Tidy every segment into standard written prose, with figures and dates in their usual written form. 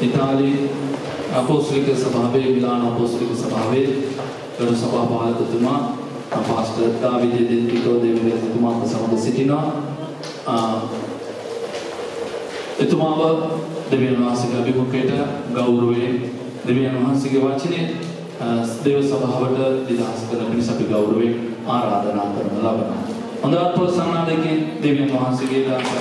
ඉතාලි අපොස්තලික සභාවේ මිලාන අපොස්තලික සභාවේ ගරු සභාපාලකතුමා පාස්ටර් දාවිද දෙන්ටිකෝ දෙවියන්තුමා සමග සිටිනවා. එතුමාව දෙවියන් වහන්සේගේ අභිමුඛයට ගෞරවයෙන් දෙවියන් වහන්සේගේ වචනේ දේව සභාවට දිදාස් කරන පිණිස අපි ගෞරවයෙන් ආරාධනා කරන ලබනවා. හොඳ අත්පොසනාදකින් දෙවියන් වහන්සේගේ දාසව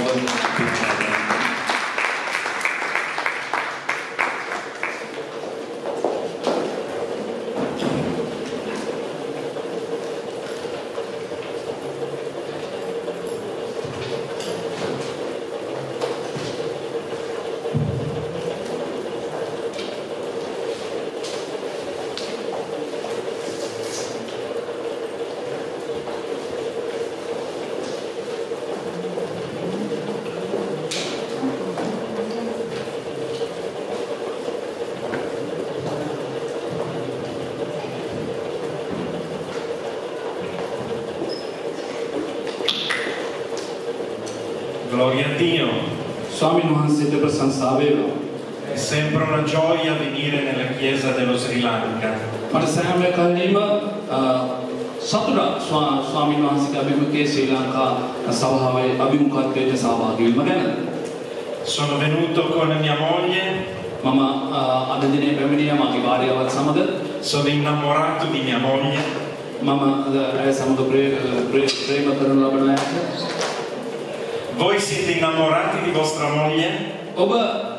Gloria a Dio. ස්වාමීන් වහන්සේට ප්‍රශංසා වේවා. È sempre una gioia venire nella chiesa dello Sri Lanka. මට සෑම කල්හිම සතුටක් ස්වාමීන් වහන්සේගේ අභිමුඛයේ ශ්‍රී ලංකා සභාවේ අභිමුඛත්වයට සහභාගී වීම ගැන. Sono venuto con mia moglie. මම අද දිනේ පැමිණියා මගේ භාර්යාවත් සමග. Sono innamorato di mia moglie. මම ඇය සමග ප්‍රේම කරන ලබන අයට. Voi siete innamorati di vostra moglie?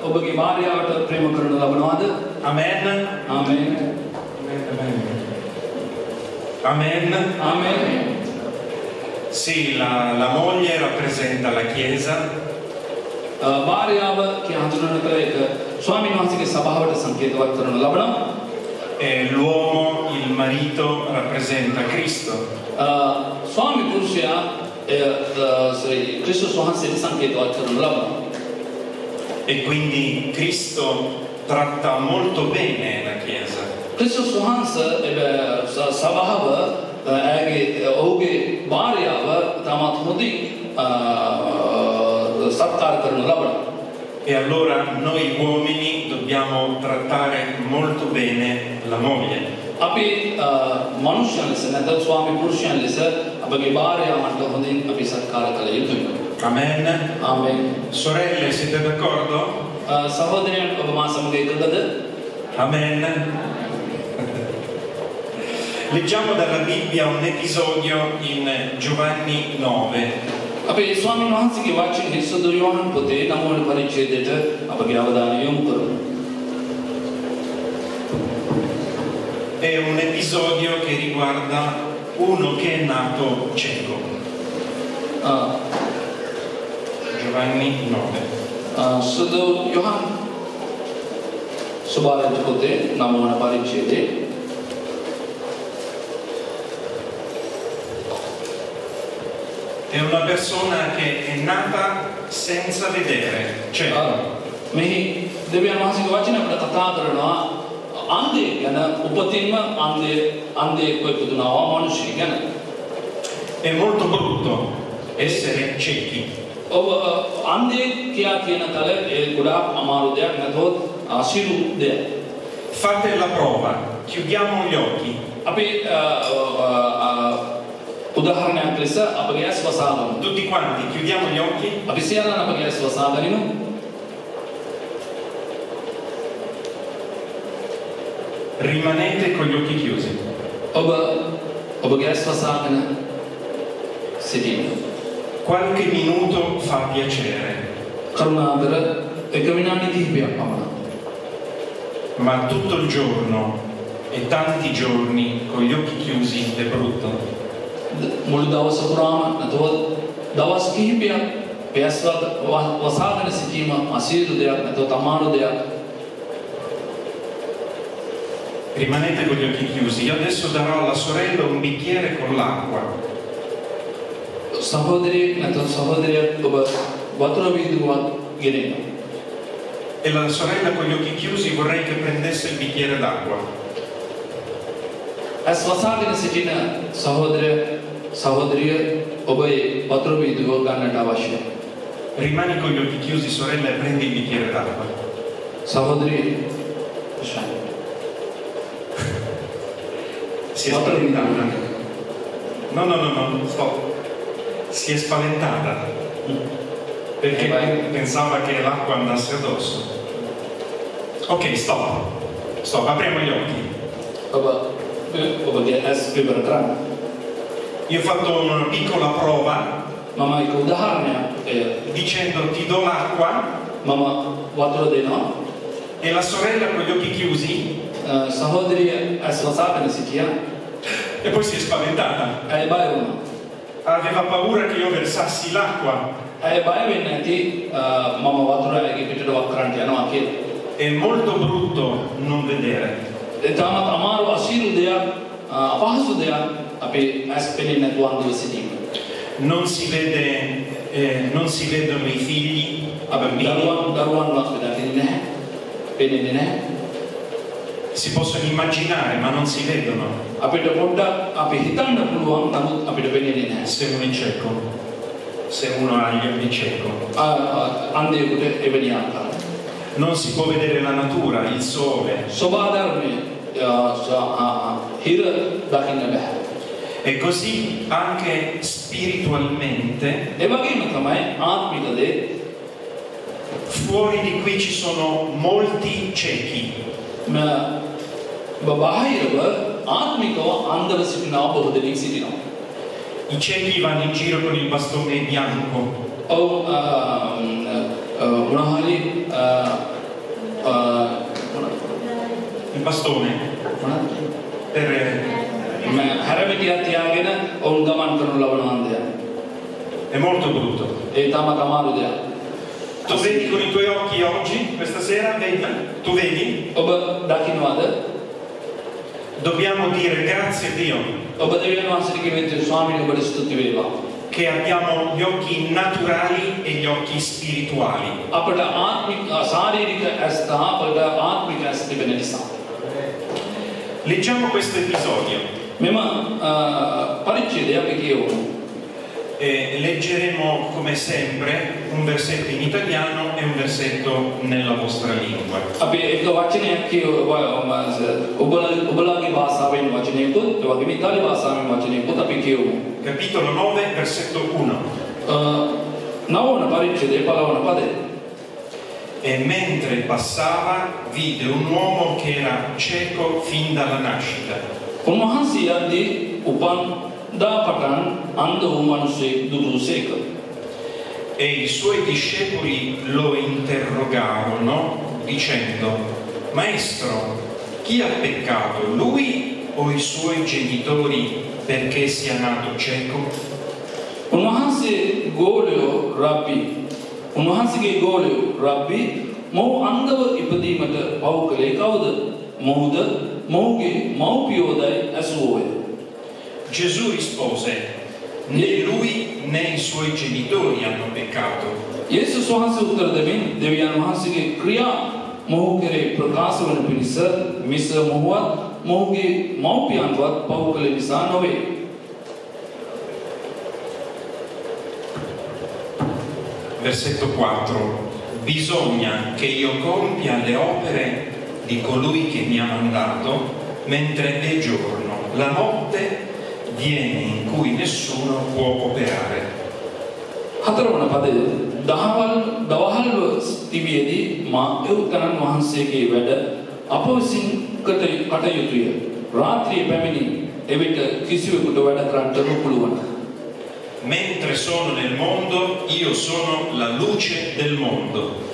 ඔබගේ භාර්යාවට ප්‍රේම කරන ලබනවාද? Amen. Amen. Amen. Amen. Sì, la moglie rappresenta la chiesa. භාර්යාව කියන හඳුන්වන කල එක ස්වාමීන් වහන්සේගේ සභාවට සංකේතවත් කරන ලබනවා. E l'uomo, il marito, rappresenta Cristo. ස්වාමී පුරුෂයා Cristo වහන්සේට සංකේතවත් කරන ලබනවා. E quindi Cristo tratta molto bene la chiesa. Cristo වහන්සේ සභාව ඔහුගේ භාර්යාව තමත් හොඳින් සත්කාර කරන ලබනවා. E allora noi uomini dobbiamo trattare molto bene la moglie. අපි මනුෂ්‍යයන් ලෙස නැත්නම් ස්වාමී පුරුෂයන් ලෙස අපගේ භාර්යාවන්ට හොඳින් අපි සත්කාර කළ යුතුයි. Amen. Amen. Sorelle, siete d'accordo? සහෝදරයන් ඔබ මා සමග එකගද? Amen. Leggiamo dalla Bibbia un episodio in Giovanni 9. අපි ස්වාමීන් වහන්සේගේ වචනේ සුදු යෝහන් පොතේ 9 වෙනි පරිච්ඡේදයට අපගේ අවධානය යොමු කරමු. È un episodio che riguarda uno che è nato cieco. Giovanni 9. සුදු යෝහන් සුභාරම්භ පොතේ 9 වෙනි පරිච්ඡේදයේ È una persona che è nata senza vedere, cieco. මෙහි දෙවියන් වහන්සේගේ වචන අපිට කතා කරනවා අන්ධයෙක් ගැන, උපතින්ම අන්ධයෙක් ඉපදුනා මනුෂ්‍යයෙක් ගැන. È molto brutto essere ciechi. ඔබ අන්ධයෙක් කියලා කියන තල ඒ ගොඩාක් අමාරු දෙයක් නැතොත් අසිරු දෙයක්. Fate la prova, chiudiamo gli occhi. අපි උදාහරණයක් ලෙස අපගේ ඇස් වසා ගමු. Tutti quanti chiudiamo gli occhi. අපි සියල්ලම අපගේ ඇස් වසා ගනිමු. Rimanete con gli occhi chiusi. ඔබගේ ඇස් වසාගෙන සිටින්න. Qualche minuto fa piacere. කරුණාකර එක විනාඩි කිහිපයක් පමණ. Ma tutto il giorno e tanti giorni con gli occhi chiusi è brutto. මුළු දවස පුරාම නැතොත් දවස් කිහිපයක් ඇස් වසාගෙන සිටීම අසීරු දෙයක් නැතොත් අමාරු දෙයක්. Rimanete con gli occhi chiusi. Io adesso darò alla sorella un bicchiere con l'acqua. සහෝදරයෙක් නැතොත් සහෝදරියක් ඔබ වතුර වීදුරුවක් ගෙනෙන්න. E la sorella con gli occhi chiusi vorrei che prendesse il bicchiere d'acqua. ඇස් වසාගෙන සිටින සහෝදරිය ඔබ ඒ වතුර වීදුරුව ගන්නට අවශ්‍යයි. Rimani con gli occhi chiusi, sorella, e prendi il bicchiere d'acqua. Sahodri Si è spaventata. No, stop. Si è spaventata perché pensava che l'acqua andasse addosso. Ok, stop, apriamo gli occhi. Io ho fatto una piccola prova dicendo ti do l'acqua e la sorella con gli occhi chiusi e poi si è spaventata. Aveva paura che io versassi l'acqua. È molto brutto non vedere. Non si vedono i figli, i bambini. Si possono immaginare ma non si vedono. Se uno è cieco, se uno ha gli occhi cieco, non si può vedere la natura, il sole. E così anche spiritualmente fuori di qui ci sono molti ciechi. I ciechi vanno in giro con il bastone bianco. Il bastone è molto brutto. Tu vedi con i tuoi occhi oggi, questa sera, vedi? Tu vedi? Dobbiamo dire grazie a Dio che abbiamo gli occhi naturali e gli occhi spirituali. Leggiamo questo episodio. E leggeremo come sempre un versetto in italiano e un versetto nella vostra lingua. Capitolo 9, versetto 1. E mentre passava vide un uomo che era cieco fin dalla nascita. E i suoi discepoli lo interrogarono dicendo: Maestro, chi ha peccato, lui o i suoi genitori, perché sia nato cieco? Gesù rispose: né lui né i suoi genitori hanno peccato. Versetto 4. Bisogna che io compia le opere di colui che mi ha mandato mentre è giorno. La notte viene in cui nessuno può operare. Mentre sono nel mondo, io sono la luce del mondo.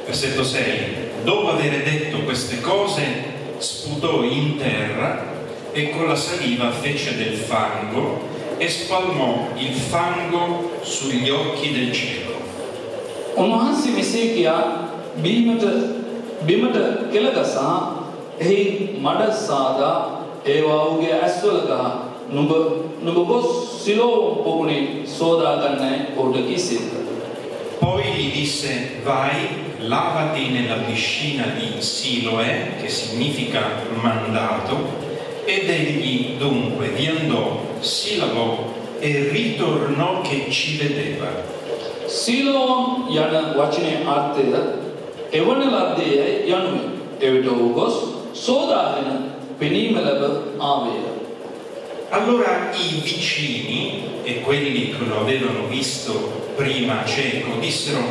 Versetto 6. Dopo aver detto queste cose, sputò in terra e con la saliva fece del fango e spalmò il fango sugli occhi del cieco. Poi gli disse: vai, lavati nella piscina di Siloè, che significa mandato, ed egli dunque vi andò, si lavò e ritornò che ci vedeva. සීලෝවම් යන වචනේ අර්ථය එවන ලද්දේ යනුයි. එවිට ඔහු ගොස් සෝදාගෙන පෙනීම ලැබ ආවේය. Allora i vicini e quelli che lo avevano visto prima cieco dissero: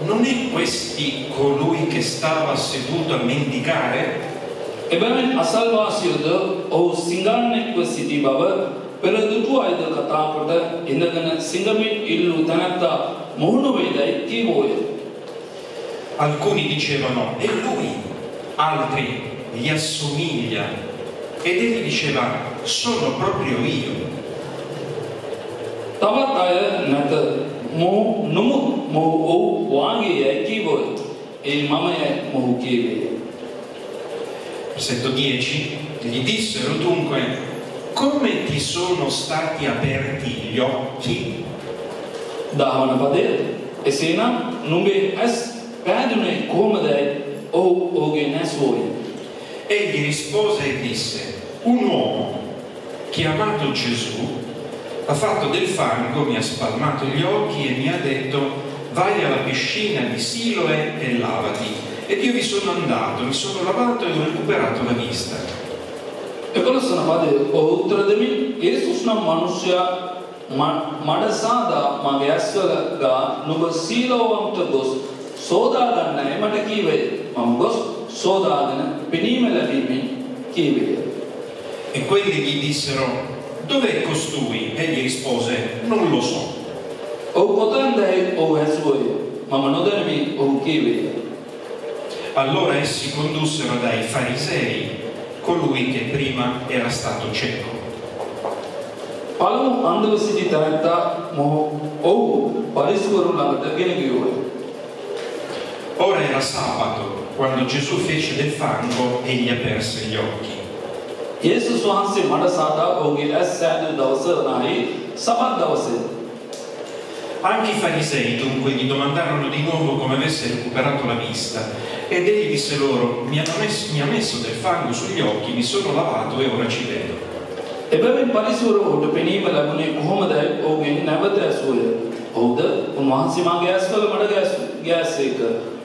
non è questi colui che stava seduto a mendicare? එබැවින් අසල්වාසියෝද ඔහු සිඟන්නෙක්ව සිටි බව පෙර දුටු අයද කතා කොට ඉඳගෙන සිඟමින් ඉල්ලූ තැනැත්තා මුහුණු වේදයි කීවෝය. Alcuni dicevano: è lui, altri gli assomiglia, ed egli diceva: sono proprio io. තවත් අය නැත මොහු නොමු මොහු ඔහු වාගේ යයි කීවෝය. ඒ මමය මොහු කීවේය. Versetto 10: gli dissero dunque: come ti sono stati aperti gli occhi? දාවන පදය එසේනම් නුඹේ ඇස් පෑදුනේ කොහොමදයි ඔහු ඔහුගේ නැසුවෝය. Egli rispose e disse: un uomo chiamato Gesù ha fatto del fango, mi ha spalmato gli occhi e mi ha detto: vai alla piscina di Siloe e lavati. Ed io vi sono andato, mi sono lavato e ho recuperato la vista. 11 පදය ඔහු උත්තර දෙමින් යේසුස් නම් මනුෂ්‍යයා මඩ සාදා මගේ ඇස්වල ගා නුඹ සීලෝවම්ට ගොස් සෝදා ගන්නයි මට කීවේය. මම ගොස් සෝදාගෙන පෙනීම ලැබීමෙන් කීවේය. E quelli gli dissero: dov'è costui? Egli rispose: non lo so. ඔහු කොතැනදයි ඔහු ඇසුවෝය. මම නොදනිමි ඔහු කීවේය. Allora essi condussero dai farisei colui che prima era stato cieco. පළමු අන්ධව සිටි තැනැත්තා ඔහු පරිසවරු ළඟට ගෙන ගියෝය. Ora era sabato quando Gesù fece del fango e gli aperse gli occhi. යේසුස් වහන්සේ මඩ සාදා ඔහුගේ ඇස් සෑදූ දවස වනාහි සබත් දවසේ. Anche i farisei dunque gli domandarono di nuovo come avesse recuperato la vista, ed egli disse loro: mi ha messo del fango sugli occhi, mi sono lavato e ora ci vedo. එබැවින් පරිසවරු ඔහුට පෙනීම ලැබුණේ කොහොමදයි ඔහුගෙන් නැවත ඇසුවය. ඔහුද උන්වහන්සේ මාගේ ඇස්වල මඩ ගෑසේක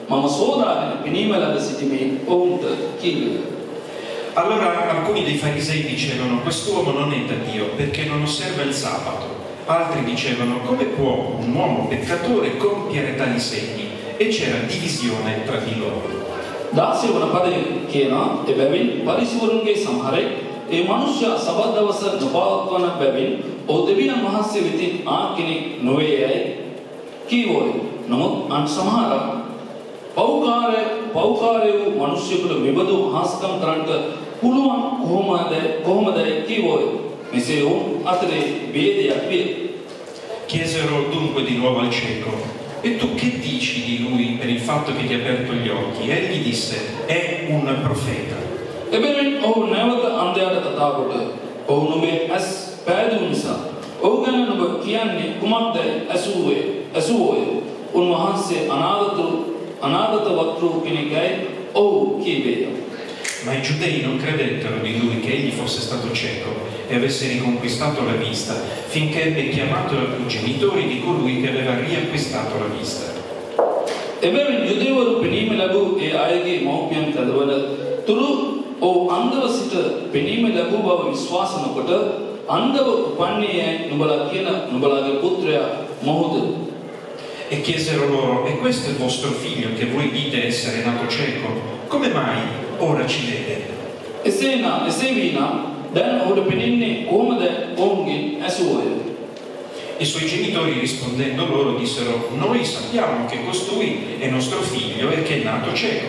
මම සෝදාගෙන පෙනීම ලැබ සිටිමි ඔවුන්ට කීවේය. Allora alcuni dei farisei dicevano: quest'uomo non è da Dio perché non osserva il sabato. Altri dicevano: come può un uomo peccatore compiere tali segni? E c'era divisione tra di loro. 16 වන පදයේ කියනවා එබැවින් පරිසවරුන්ගේ සමහරෙක් ඒ මනුෂ්‍ය සබත් දවස නොපවත්වන බැවින් ඔහු දෙවියන් වහන්සේ වෙතින් ආ කෙනෙක් නොවේ යයි කීවෝය. නමුත් අන් සමහරක් පෞකාරය වූ මනුෂ්‍යයෙකුට මෙබඳු හාස්කම් කරන්නට පුළුවන් කොහොමදයි කීවෝය. මෙසේ ඔවුන් අතරේ ભેදයක් විය. Chiesero dunque di nuovo al cieco: e tu che dici di lui per il fatto che ti ha aperto gli occhi? Egli disse: è un profeta. එබැවින් ඔහු නැවත අන්ධයාට කතා කොට ඔහු නුඹේ ඇස් පෑදූ නිසා ඔහු ගැන නුඹ කියන්නේ කුමක්දයි ඇසුවෝය. උන්වහන්සේ අනාගත වක්තෘ කෙනෙක්යි ඔහු කීවේය. Ma i giudei non credettero di lui che egli fosse stato cieco e avesse riconquistato la vista, finché ebbe chiamato i genitori di colui che aveva riacquistato la vista. එබැවින් යුදෙවරු පෙනීම ලැබූ ඒ අයගේ මව්පියන් කැඳවන තුරු ඔහු අන්ධව සිට පෙනීම ලැබූ බව විශ්වාස නොකොට අන්ධව උපන්නේ යයි නුඹලාගේ පුත්‍රයා මොහුද. E chiesero loro: e questo è il vostro figlio che voi dite essere nato cieco? Come mai ora ci vede? එසේ වීනම් දැන් ඔහුට පෙනෙන්නේ කොහොමද ඔවුන්ගෙන් ඇසුවෝය. I suoi genitori rispondendo loro dissero: noi sappiamo che costui è nostro figlio e che è nato cieco.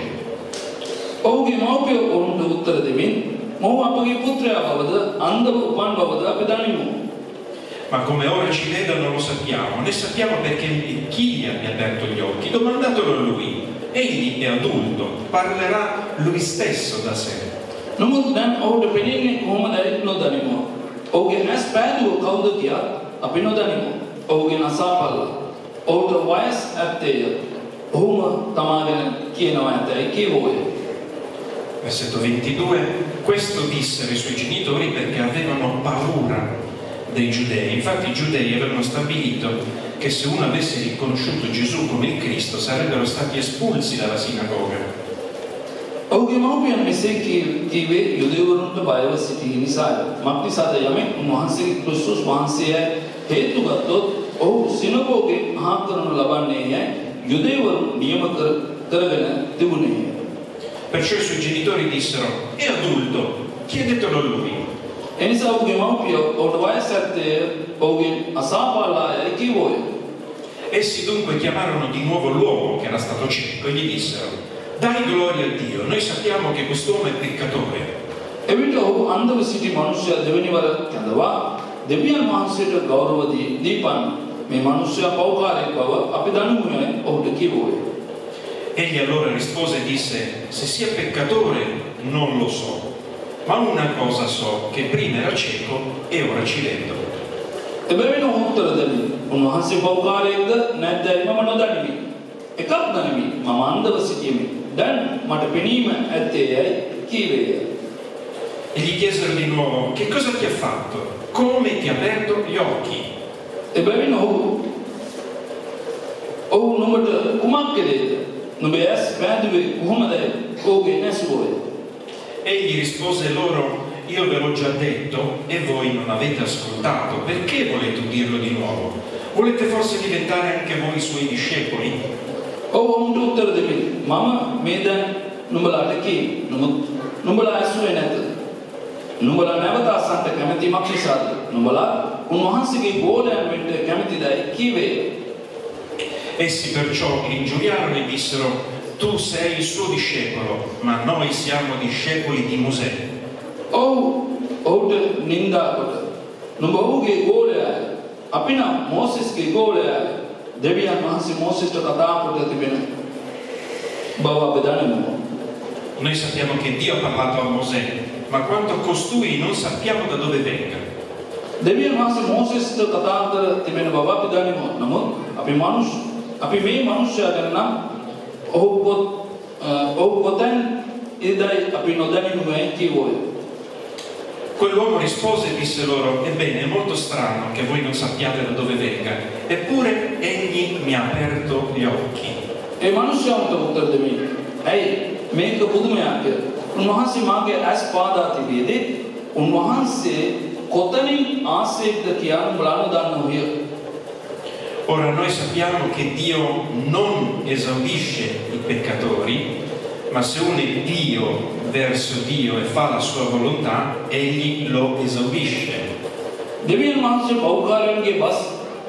ඔහුගේ මව්පියෝ ඔවුන්ට උත්තර දෙමින් මොහු අපගේ පුත්‍රයා බවද අන්ධව උපන් බවද අපි දනිමු. Ma come ora ci vede non lo sappiamo, né sappiamo perché chi gli abbia aperto gli occhi. Domandatelo a lui. Egli è adulto, parlerà lui stesso da sé. නමුත් දැන් ඔහුට පෙනෙන්නේ කොහොමදයි නොදනිමු. ඔහුගේ ඇස් පෑදුව කවුද කියා අපි නොදනිමු. ඔහුගේ නසාපල්ල ඔහුට වයස් ඇත්තේය. ඔහුම තමාගෙන කියනවා ඇතයි කීවෝය. Versetto 22: questo dissero i suoi genitori perché avevano paura dei giudei. Infatti i giudei avevano stabilito che se uno avesse riconosciuto Gesù come il Cristo sarebbero stati espulsi dalla sinagoga. ඔහුගේ මව්පියන් මෙසේ කීවේ යුදෙවරුන්ට බයව සිටි නිසාය. මක්නිසාද යමෙක් උන්වහන්සේගේ ක්‍රිස්තුස් වහන්සේ හේතු ගත්තොත් ඔහු සිනගෝගේ අහක් කරනු ලබන්නේ යයි යුදෙවරුන් නියම කරගෙන තිබුණේය. Perciò i suoi genitori dissero: è adulto, chiedetelo lui. එනිසා ඔහුගේ මව්පියෝ ඔහුට වයස ඇත්තේ ඔහුගේ අසාපාලාය කිව්වෝය. Essi dunque chiamarono di nuovo l'uomo che era stato cieco e gli dissero: dai gloria a Dio, noi sappiamo che quest'uomo è peccatore. එවිට ඔහු අන්ධව සිටි මනුෂ්‍යයා දෙවෙනි වර කැඳවා දෙවියන් වහන්සේට ගෞරව දීපන් මේ මනුෂ්‍යයා පෞකාරයෙක් බව අපි දනිමු යයි ඔහුට කිව්වෝය. Egli allora rispose e disse: se sia peccatore non lo so, ma una cosa so, che prima era cieco e ora ci vedo. එබැවින් ඔහු උත්තර දෙමි. උන්වහන්සේ පෞකාරයෙක්ද නැත්නම් මම නොදනිමි. එකක් දනිමි. මම අන්ධව සිටියෙමි. දැන් මට පෙනීම ඇත්තේ යයි කීවේය. E gli chiesero di nuovo: che cosa ti ha fatto? Come ti ha aperto gli occhi? එබැවින් ඔහු නුඹට කුමක් කළේද? නුඹ ඇස් පෑදුවේ කොහොමද? ඔහුගේ නැසුවෝය. Egli rispose loro: io ve l'ho già detto e voi non avete ascoltato. Perché volete udirlo di nuovo? Volete forse diventare anche voi suoi discepoli? ඔහු ඔවුන්ට උත්තර දෙමි. මම මේ දැන් නුඹලාට කී. නුඹලා ඇසුවේ නැත. නුඹලා නැවත අසන්නට කැමැති මක්නිසාද? නුඹලා උන්වහන්සේගේ ගෝලයන් වෙන්න කැමැතිදයි කීවේය. Essi perciò li ingiuriarono e dissero: tu sei il suo discepolo, ma noi siamo discepoli di Mosè. ඔහුට නින්දා කොට නුඹ ඔහුගේ ගෝලයයි. අපි නම් මෝසෙස්ගේ ගෝලයයි. දෙවියන් වහන්සේ මෝසෙස්ට කතා කොට තිබෙන බව අපි දනිමු. Noi sappiamo che Dio ha parlato a Mosè, ma quanto costui non sappiamo da dove venga. දෙවියන් වහන්සේ මෝසෙස්ට කතා කර තිබෙන බව අපි දනිමු. නමුත් අපි මේ මනුෂ්‍යයා ගැන නම් ඔහු කොතෙන් ඉදයි අපි නොදනිමු යයි කිව්වෝය. Quell'uomo rispose e disse loro: ebbene, è molto strano che voi non sappiate da dove venga, eppure egli mi ha aperto gli occhi. ඒ මනුෂ්‍යයාට උත්තර දෙමි. ඇයි මේක පුදුමයක්? උන්වහන්සේ මාගේ ඇස් පාදා තිබියදී උන්වහන්සේ කොතනින් ආශ්‍රේක්ද කියලා බලන්න දන්නෝය. Ora noi sappiamo che Dio non esaudisce i peccatori, ma se uno è pio verso Dio e fa la sua volontà, egli lo esaudisce. දෙවියන් වහන්සේ පෞකාරයන්ගේ බස්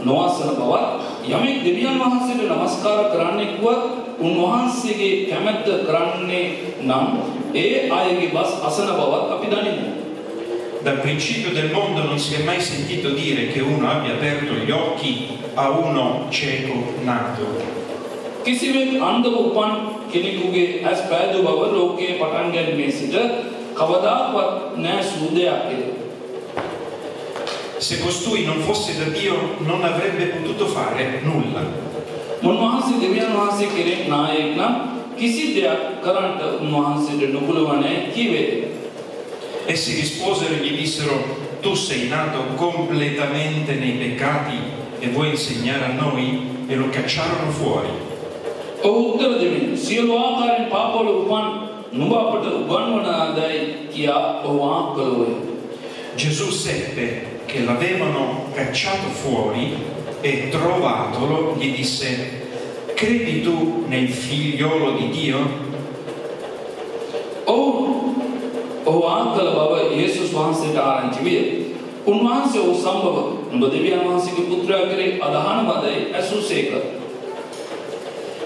නොඅසන බවත් යමෙක් දෙවියන් වහන්සේට නමස්කාර කරන්නෙක් වුවත් උන්වහන්සේගේ කැමැත්ත කරන්නේ නම් ඒ අයගේ බස් අසන බවත් අපි දනිමු. Dal principio del mondo non si è mai sentito dire che uno abbia aperto gli occhi a uno cieco nato. කිසිවෙක් අන්ධව උපන් කෙනෙකුගේ ඇස් පෑදු බව ලෝකයේ පටන් ගැනීමේ සිට කවදාවත් නැහැ සූදයක් ඒක. Se costui non fosse da Dio non avrebbe potuto fare nulla. උන්වහන්සේ දෙවියන් වහන්සේ කෙනෙක් නායක නම් කිසි දෙයක් කරන්නට උන්වහන්සේට නොපුළවන්නේ කිව්වේ. Essi risposero e gli dissero: tu sei nato completamente nei peccati e vuoi insegnare a noi? E lo cacciarono fuori. ඔහු උත්තර දෙමින් සියලු ආකාරයෙන් පාපවල උපන් නුඹ අපට උගන්වනදායි කියා ඔහු ආකලෝය. Gesù seppe che l'avevano cacciato fuori e trovatolo gli disse: credi tu nel figliolo di Dio? ඔහු ආකල බව යේසුස් වහන්සේට ආරංචි විය. උන්වහන්සේ ඔහු සම්බව නුඹ දෙවියන් වහන්සේගේ පුත්‍රයා කෙරේ අදහන බදයි ඇසුසේක.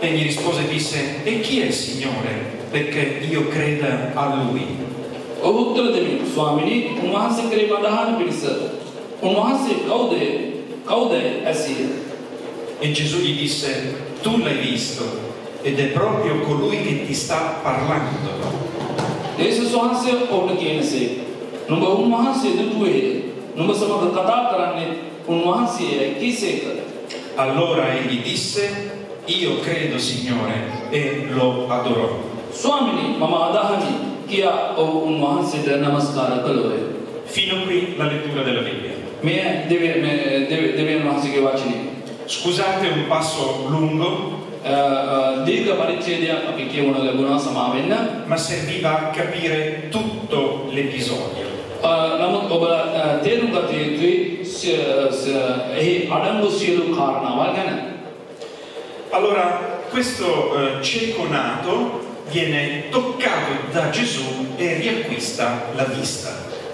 Egli rispose e disse: e chi è il Signore perché io creda a Lui? ඔහු උත්තර දෙමින් ස්වාමිනී උන්වහන්සේ කෙරේ අදහන පිණිස උන්වහන්සේ කවුද ඇසිය. E Gesù gli disse: tu l'hai visto ed è proprio colui che ti sta parlando. යේසුස් වහන්සේ ඔහුට කියනසේ නුඹ උන්වහන්සේ දුටුවේ නුඹ සමග කතා කරන්නේ උන්වහන්සේයි කීසේක. Allora egli disse: io credo, Signore, e lo adorò. ස්වාමිනී මම අදහමි කියා ඔහු උන්වහන්සේට නමස්කාර කළෝය. Fino qui la lettura della Bibbia. මේ දෙවියන් වහන්සේගේ වචනේ. Scusate un passo lungo, දීර්ඝ පරිච්ඡේදයක් අපි කියවන ලැබුණා සමා වෙන්න. ma serviva a capire tutto l'episodio. නමුත් ඔබ තේරුම් ගත යුතුයි එහි අඩංගු සියලු කාරණාවල් ගැන. Allora, questo cieco nato viene toccato da Gesù e riacquista la vista.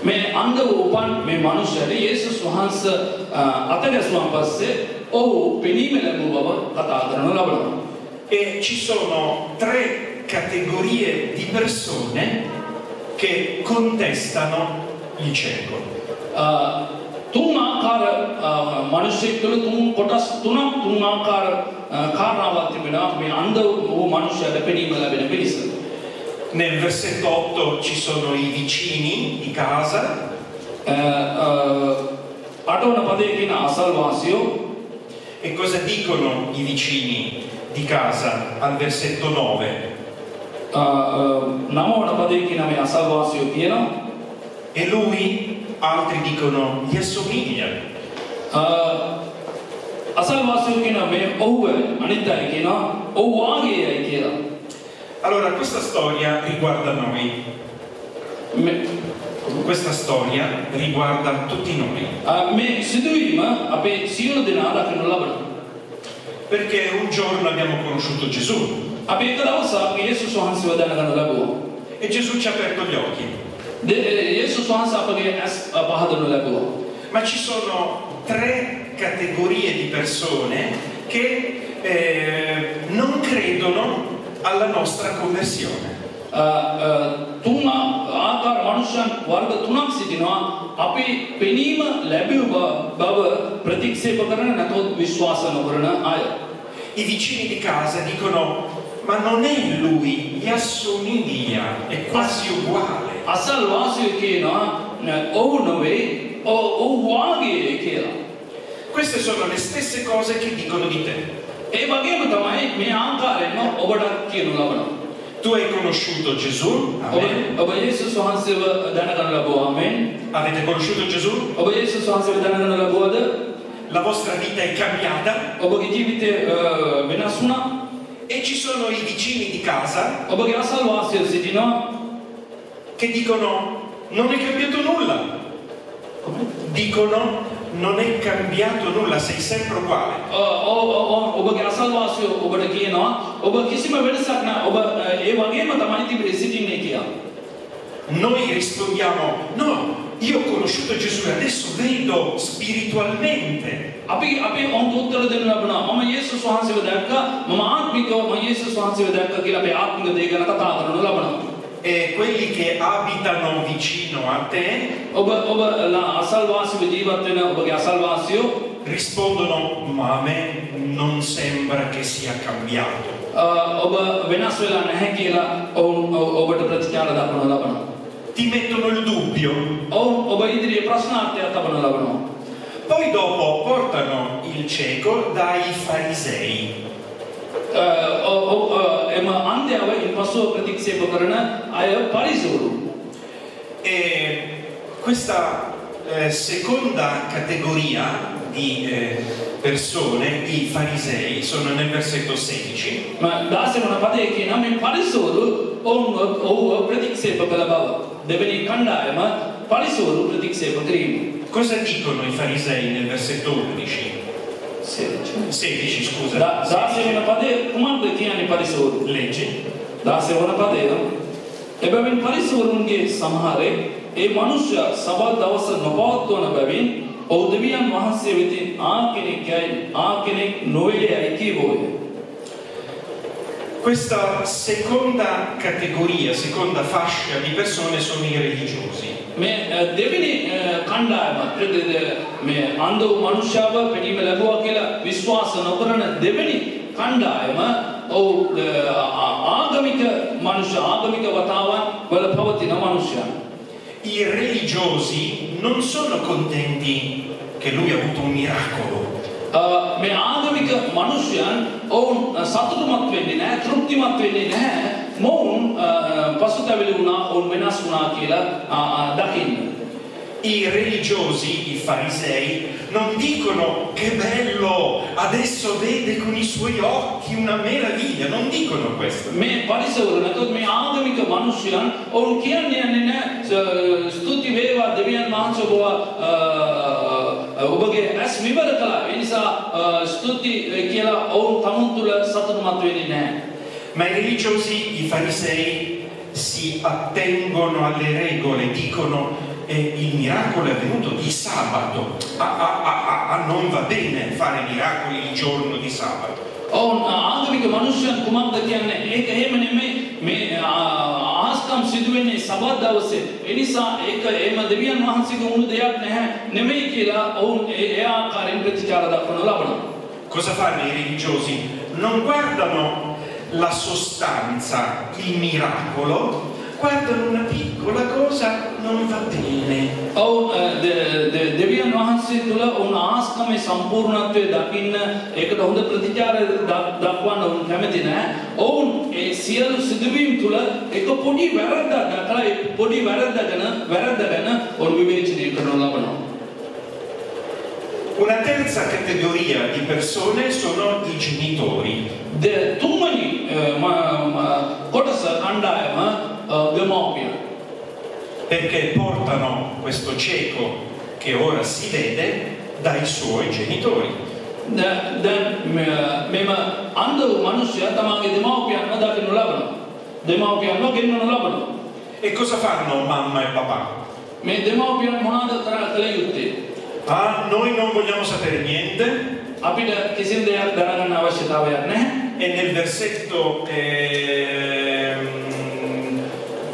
මේ අන්ධ උපන් මේ මනුෂ්‍යයාට යේසුස් වහන්සේ අතගැසුවන් පස්සේ ඔහු පෙනීම ලැබුව බව කතා කරනු ලබනවා. E ci sono 3 categorie di persone che contestano il cieco. තුන් ආකාර මිනිස්සෙක් තුළ තුන් කොටස් තුන් ආකාර කාරණාවක් තිබෙනවා මේ අන්ධ වූ මනුෂ්‍යයාට පෙනීම ලැබෙන පිරිස. Nel versetto 8 ci sono i vicini di casa. අටවන පදයේ කියන අසල්වාසියෝ. E cosa dicono i vicini di casa al versetto 9? නවවන පදයේ කියන මේ අසල්වාසියෝ කියනවා. E lui, altri dicono, gli assomiglia. අසල්වාසියෝ කියන මේ ඔහුව අනිත් අය කියනවා ඔහු වාගේයි කියලා. Allora, questa storia riguarda noi. Questa storia riguarda tutti noi. මේ සිදුවීම අපේ සියලු දෙනා දකින්න ලබනවා. Perché un giorno abbiamo conosciuto Gesù. අපි එක දවසක් යේසුස් වහන්සේව දැනගන්න ලැබුවා. E Gesù ci ha aperto gli occhi. යේසුස් වහන්සේ අපගේ ඇස් පහදනු ලැබුවා. Ma ci sono 3 categorie di persone che non credono alla nostra conversione. තුන් ආකාර මනුෂ්‍යයන් වර්ග තුනක් සිටිනවා අපි පෙනීම ලැබුව බව ප්‍රතික්ෂේප කරන නැතොත් විශ්වාස නොකරන අය. I vicini di casa dicono: ma non è lui, gli assomiglia, è quasi uguale. අසල්වාසියෝ කියනවා ඔහු නොවේ ඔහු වාගේ කියලා. Queste sono le stesse cose che dicono di te. ඒ වගේම තමයි මේ ආකාරයෙන්ම ඔබට කියනු ලබනවා. Tu hai conosciuto Gesù? Amen. ඔබ යේසුස් වහන්සේව දැනගන්න ලැබුවා. ආමෙන්. Avete conosciuto Gesù? ඔබ යේසුස් වහන්සේව දැනගන්න ලැබුවද? La vostra vita è cambiata? ඔබගේ ජීවිතය වෙනස් වුණා? E ci sono i vicini di casa ඔබගේ අසල්වාසියෝ සිටිනවා che dicono: non è cambiato nulla. Dicono: non è cambiato nulla, sei sempre uguale. ඔබගේ අසල්වාසියෝ ඔබට කියනවා ඔබ කිසිම වෙනසක් නැහැ ඔබ ඒ වගේම තමයි තිබෙන්නේ සිටින්නේ කියලා. Noi rispondiamo: no, io ho conosciuto Gesù e adesso vedo spiritualmente. අපි ඔවුන්ට උත්තර දෙන්න ලබනවා මම යේසුස් වහන්සේව දැක්කා මම ආත්මිකව මම යේසුස් වහන්සේව දැක්කා කියලා අපි ආත්මික දේ ගැන කතා කරනු ලබනවා. E quelli che abitano vicino a te ඔබ අසල්වාසීව ජීවත් වෙන ඔබගේ අසල්වාසියෝ rispondono: ma a me non sembra che sia cambiato. ඔබ වෙනස් වෙලා නැහැ කියලා ඔබට ප්‍රතිචාර දක්වනු ලබනවා. Ti mettono il dubbio. ඔබ ඉදිරියේ ප්‍රශ්නාර්ථයක් තබනු ලබනවා. Poi dopo portano il cieco dai farisei. එම අන්ධයව ඉන්පසුව ප්‍රතික්ෂේප කරන අය පරිසවරු. E questa seconda categoria di persone, i farisei, sono nel versetto 16. දාසවන පදයේ කියන මේ පරිසවරු ඔවුන් ප්‍රතික්ෂේප කළ බව. දෙවෙනි කණ්ඩායම පරිසවරු ප්‍රතික්ෂේප කිරීම. Cosa dicono i farisei nel versetto 11? 16, scusa. දාසවන පදයේ කුමක්ද කියන්නේ පරිසවරු? Leggi. දාසවන පදයේ එබැවින් පරිසවරුන්ගේ සමහරේ ඒ මනුෂ්‍ය සබත් දවස නොපවත්වන බැවින් ඔහු දෙවියන් වහන්සේ වෙතින් කෙනෙක් නොවේයයි කීවෝය. Questa seconda categoria, seconda fascia di persone sono i religiosi. මේ දෙවෙනි කණ්ඩායම මේ අන්ධ වූ මනුෂ්‍යව පෙනීම ලැබුවා කියලා විශ්වාස නොකරන දෙවෙනි කණ්ඩායම ආගමික මනුෂ්‍ය ආගමික වතාවන් වල පවතින මනුෂ්‍යයන්. I religiosi non sono contenti che lui ha avuto un miracolo. මේ ආගමික මනුෂ්‍යයන් ඔවුන් සතුටුමත් වෙන්නේ නැහැ, තෘප්තිමත් වෙන්නේ නැහැ. මොවුන් පසුතැවිලි වුණා, ඔවුන් වෙනස් වුණා කියලා දකින්න. I religiosi, i farisei, non dicono che bello, adesso vede con i suoi occhi una meraviglia, non dicono questo. මේ පරිසවරු නැතොත් මේ ආගමික මිනිසයන් ඔවුන් කියන්නේ නැහැ ස්තුති වේවා දෙවියන් වහන්සේ ඔබගේ ඇස් විවර කළා. ඒ නිසා ස්තුති කියලා ඔවුන් තමුන් තුළ සතුටුමත් වෙන්නේ නැහැ. Ma i religiosi, i farisei, si attengono alle regole, dicono il miracolo è avvenuto di sabato, non va bene fare miracoli il giorno di sabato. ඔවුන් ආගමික මිනිසයන් කුමක්ද කියන්නේ? ඒක එහෙම නෙමෙයි. මේ ආස්කම් සිදුවෙන්නේ සබත් දවසේ. ඒ නිසා ඒක එහෙම දෙවියන් වහන්සේගේ වුණු දෙයක් නැහැ නෙමෙයි කියලා ඔවුන් ඒ ආකාරයෙන් ප්‍රතිචාර දක්වනු ලබනවා. Cosa fanno i religiosi? Non guardano la sostanza, il miracolo, guardano una piccola cosa, non va bene. දෙවියන් වහන්සේ තුළ ඔවුන් ආස්කමේ සම්පූර්ණත්වය දකින්න ඒකට හොඳ ප්‍රතිචාර දක්වන්න ඔවුන් කැමති නැහැ. ඔවුන් ඒ සියලු සිදුවීම් තුළ එක පොඩි වැරද්දක් දැකලා ඒ පොඩි වැරද්ද ගැන ඔවුන් විවේචනය කරනු ලබනවා. Una terza categoria di persone sono i genitori. තුන්වෙනි කොටස කණ්ඩායම දෙමව්පියන්. Perché portano questo cieco che ora si vede dai suoi genitori. මෙම අන්ධ මනුෂ්‍යයා තමගේ දෙමව්පියන්ව දකින්න ලබනවා. දෙමව්පියන්ව ගෙන්නනු ලබනවා. E cosa fanno mamma e papà? මේ දෙමව්පියන් මොනවද කළ යුත්තේ? Noi non vogliamo sapere niente. අපිට කිසිම දෙයක් දැනගන්න අවශ්‍යතාවයක් නැහැ. E nel versetto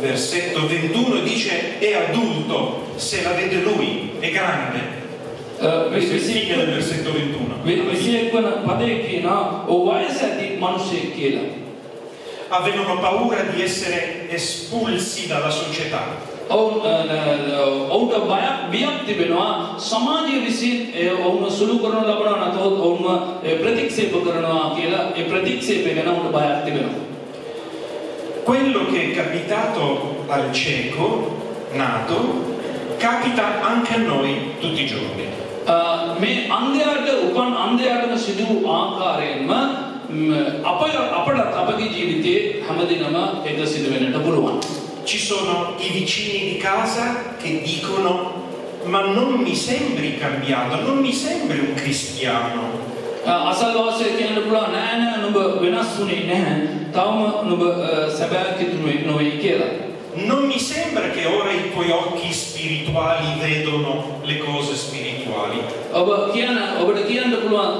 21 dice è adulto se la vede lui, è grande. Questo è il figlio del versetto 21. Avevano paura di essere espulsi dalla società. ඔවුන්ට බයක් තිබෙනවා සමාජය විසින් ඔවුන්ව සුළු කරනු ලබනවා නැතොත් ඔවුන්ව ප්‍රතික්ෂේප කරනවා කියලා ඒ ප්‍රතික්ෂේපය ගැන ඔවුන්ට බයක් තිබෙනවා. Quello che è capitato al cieco nato capita anche a noi tutti i giorni. මේ අන්ධයාට උපන් අන්ධයාටම සිදු ආකාරයෙන්ම අපගේ ජීවිතයේ හැමදිනම ඒක සිදු වෙන්නට පුළුවන්. Ci sono i vicini di casa che dicono ma non mi sembri cambiato, non mi sembri un cristiano. අසල්වාසය කියන්න පුළුවන් නෑ නුඹ වෙනස් වුණේ නැහැ. තවම නුඹ සැබෑ කිතුණුවෙක් නොවේ කියලා. Non mi sembra che ora i tuoi occhi spirituali vedono le cose spirituali. ඔබට කියන්න පුළුවන්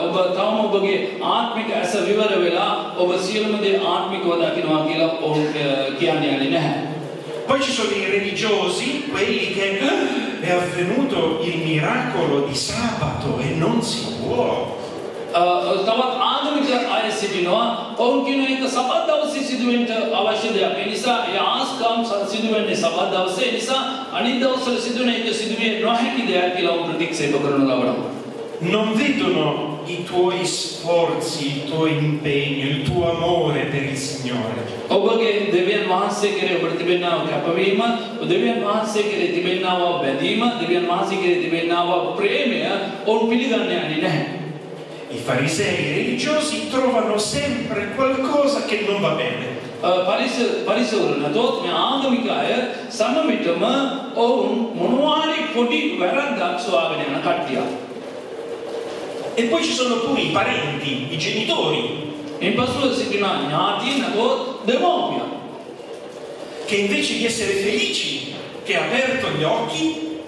ඔබ තවම ඔබගේ ආත්මික ඇස විවර වෙලා ඔබ සියලුම දේ ආත්මිකව දකිනවා කියලා ඔවුන් කියන්නේ නැහැ. Poi ci sono i religiosi, quelli che è avvenuto il miracolo di sabato e non si può. තවත් ආගමික අය සිටිනවා ඔවුන් කියන එක සබත් දවසේ සිදුවෙන්න අවශ්‍ය දෙයක්. ඒ නිසා ඒ ආස්කම් සිදුවෙන්නේ සබත් දවසේ. ඒ නිසා අනිත් දවස්වල සිදුවෙන එක සිදුවේ නොහැකි දෙයක් කියලා ඔවුන් ප්‍රතික්ෂේප කරනු ලබනවා. Non vedono i tuoi sforzi, il tuo impegno, il tuo amore per il Signore. ඔබගේ දෙවියන් වහන්සේ කෙරේ ඔබට තිබෙනා කැපවීම, දෙවියන් වහන්සේ කෙරේ තිබෙනා බැඳීම, දෙවියන් වහන්සේ කෙරේ තිබෙනා ප්‍රේමය ඔවුන් පිළිගන්නේ නැහැ. I farisei religiosi trovano sempre qualcosa che non va bene. පරිසවරු නැතොත් මේ ආගමික අය සමමිටම ඔවුන් මොනවාරි පොඩි වැරද්දක් සොයාගෙන යන කට්ටියක්. E poi ci sono pure i parenti, i genitori, che invece di essere felici che ha aperto gli occhi,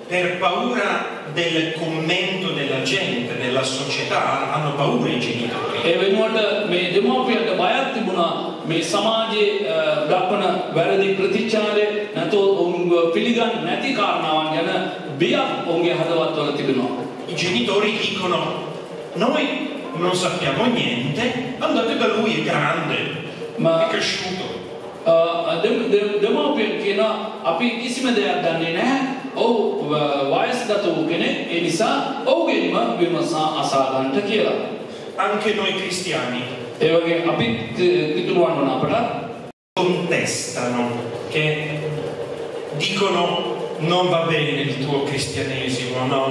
per paura del commento della gente, della società, hanno paura i genitori. මේ සමාජයේ දක්වන වැරදි ප්‍රතිචාරය නැතෝ ඔවුන් පිළිගන්නේ නැති කාරණාවන් ගැන බියක් ඔවුන්ගේ හදවත්වල තිබෙනවා. I genitori dicono noi non sappiamo niente, andate da lui, è grande, è cresciuto. දෙමව්පියන් කියනවා අපි කිසිම දෙයක් දන්නේ නැහැ. ඔව් වයස්ගත වූ කෙනෙක් ඒ නිසා ඔහුගෙන්ම විමසා අසා ගන්නට කියලා. Anche noi cristiani ඒ වගේ අපි කිතුරුවන් වන අපට contestano, che dicono non va bene il tuo cristianesimo, no,